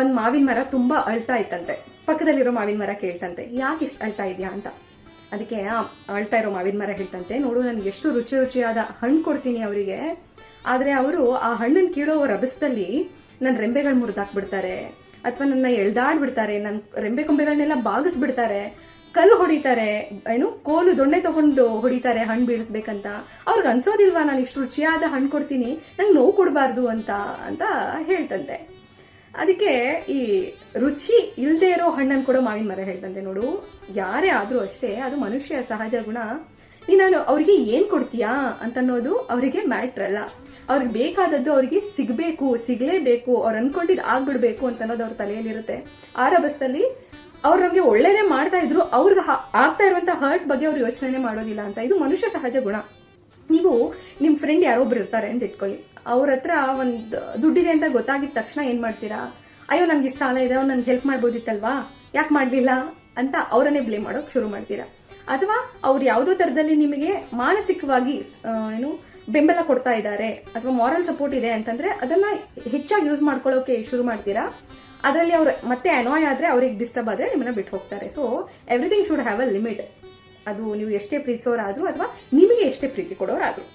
ಒಂದ್ ಮಾವಿನ ಮರ ತುಂಬಾ ಅಳ್ತಾ ಇತ್ತಂತೆ. ಪಕ್ಕದಲ್ಲಿರೋ ಮಾವಿನ ಮರ ಕೇಳ್ತಂತೆ, ಯಾಕೆ ಇಷ್ಟು ಅಳ್ತಾ ಇದೆಯಾ ಅಂತ. ಅದಕ್ಕೆ ಅಳ್ತಾ ಇರೋ ಮಾವಿನ ಮರ ಹೇಳ್ತಂತೆ, ನೋಡು ನನ್ಗೆ ಎಷ್ಟು ರುಚಿ ರುಚಿಯಾದ ಹಣ್ಣು ಕೊಡ್ತೀನಿ ಅವರಿಗೆ, ಆದ್ರೆ ಅವರು ಆ ಹಣ್ಣನ್ನು ಕೀಳೋ ರಭಸದಲ್ಲಿ ನನ್ನ ರೆಂಬೆಗಳು ಮುರಿದಾಕ್ಬಿಡ್ತಾರೆ, ಅಥವಾ ನನ್ನ ಎಳ್ದಾಡ್ಬಿಡ್ತಾರೆ, ನನ್ನ ರೆಂಬೆ ಕೊಂಬೆಗಳನ್ನೆಲ್ಲ ಬಾಗಿಸ್ಬಿಡ್ತಾರೆ, ಕಲ್ಲು ಹೊಡಿತಾರೆ, ಕೋಲು ದೊಣ್ಣೆ ತಗೊಂಡು ಹೊಡಿತಾರೆ ಹಣ್ಣು ಬೀಳಿಸ್ಬೇಕಂತ. ಅವ್ರಿಗೆ ಅನ್ಸೋದಿಲ್ವಾ ನಾನು ಇಷ್ಟು ರುಚಿಯಾದ ಹಣ್ಣು ಕೊಡ್ತೀನಿ, ನಂಗೆ ನೋವು ಕೊಡಬಾರ್ದು ಅಂತ ಅಂತ ಹೇಳ್ತಂತೆ. ಅದಕ್ಕೆ ಈ ರುಚಿ ಇಲ್ಲದೆ ಇರೋ ಹಣ್ಣನ್ನು ಕೊಡೋ ಮಾವಿನ ಮರ ಹೇಳ್ತಂತೆ, ನೋಡು ಯಾರೇ ಆದ್ರೂ ಅಷ್ಟೇ, ಅದು ಮನುಷ್ಯ ಸಹಜ ಗುಣ. ನೀನು ಅವ್ರಿಗೆ ಏನ್ ಕೊಡ್ತೀಯಾ ಅಂತನ್ನೋದು ಅವರಿಗೆ ಮ್ಯಾಟ್ರ್ ಅಲ್ಲ. ಅವ್ರಿಗೆ ಬೇಕಾದದ್ದು ಅವ್ರಿಗೆ ಸಿಗ್ಲೇಬೇಕು, ಅವ್ರು ಅನ್ಕೊಂಡಿದ್ದು ಆಗ್ಬಿಡ್ಬೇಕು ಅಂತ ಅನ್ನೋದು ಅವ್ರ ತಲೆಯಲ್ಲಿರುತ್ತೆ. ಆ ರಭಸದಲ್ಲಿ ಅವ್ರು ನಮ್ಗೆ ಒಳ್ಳೇದೇ ಮಾಡ್ತಾ ಇದ್ರು, ಅವ್ರಿಗೆ ಆಗ್ತಾ ಇರುವಂತ ಹರ್ಟ್ ಬಗ್ಗೆ ಅವ್ರು ಯೋಚನೆ ಮಾಡೋದಿಲ್ಲ ಅಂತ. ಇದು ಮನುಷ್ಯ ಸಹಜ ಗುಣ. ನೀವು ನಿಮ್ ಫ್ರೆಂಡ್ ಯಾರೊಬ್ರು ಇರ್ತಾರೆ ಅಂತ ಇಟ್ಕೊಳ್ಳಿ, ಅವ್ರ ಹತ್ರ ಒಂದು ದುಡ್ಡಿದೆ ಅಂತ ಗೊತ್ತಾಗಿದ ತಕ್ಷಣ ಏನ್ ಮಾಡ್ತೀರಾ? ಅಯ್ಯೋ ನನ್ಗೆ ಇಷ್ಟ ಸಾಲ ಇದೆ, ಅವ್ನು ನನ್ಗೆ ಹೆಲ್ಪ್ ಮಾಡ್ಬೋದಿತ್ತಲ್ವಾ, ಯಾಕೆ ಮಾಡ್ಲಿಲ್ಲ ಅಂತ ಅವರನ್ನೇ ಬ್ಲೇಮ್ ಮಾಡೋಕೆ ಶುರು ಮಾಡ್ತೀರಾ. ಅಥವಾ ಅವ್ರು ಯಾವುದೋ ತರದಲ್ಲಿ ನಿಮಗೆ ಮಾನಸಿಕವಾಗಿ ಬೆಂಬಲ ಕೊಡ್ತಾ ಇದ್ದಾರೆ ಅಥವಾ ಮಾರಲ್ ಸಪೋರ್ಟ್ ಇದೆ ಅಂತಂದ್ರೆ ಅದನ್ನ ಹೆಚ್ಚಾಗಿ ಯೂಸ್ ಮಾಡ್ಕೊಳ್ಳೋಕೆ ಶುರು ಮಾಡ್ತೀರಾ. ಅದರಲ್ಲಿ ಅವ್ರು ಮತ್ತೆ ಅನಾಯ್ ಆದ್ರೆ, ಅವ್ರಿಗೆ ಡಿಸ್ಟರ್ಬ್ ಆದ್ರೆ ನಿಮ್ಮನ್ನ ಬಿಟ್ಟು ಹೋಗ್ತಾರೆ. So everything should have a limit. ಅದು ನೀವು ಎಷ್ಟೇ ಪ್ರೀತಿಸೋರಾದ್ರೂ ಅಥವಾ ನಿಮಗೆ ಎಷ್ಟೇ ಪ್ರೀತಿ ಕೊಡೋರಾದ್ರೂ.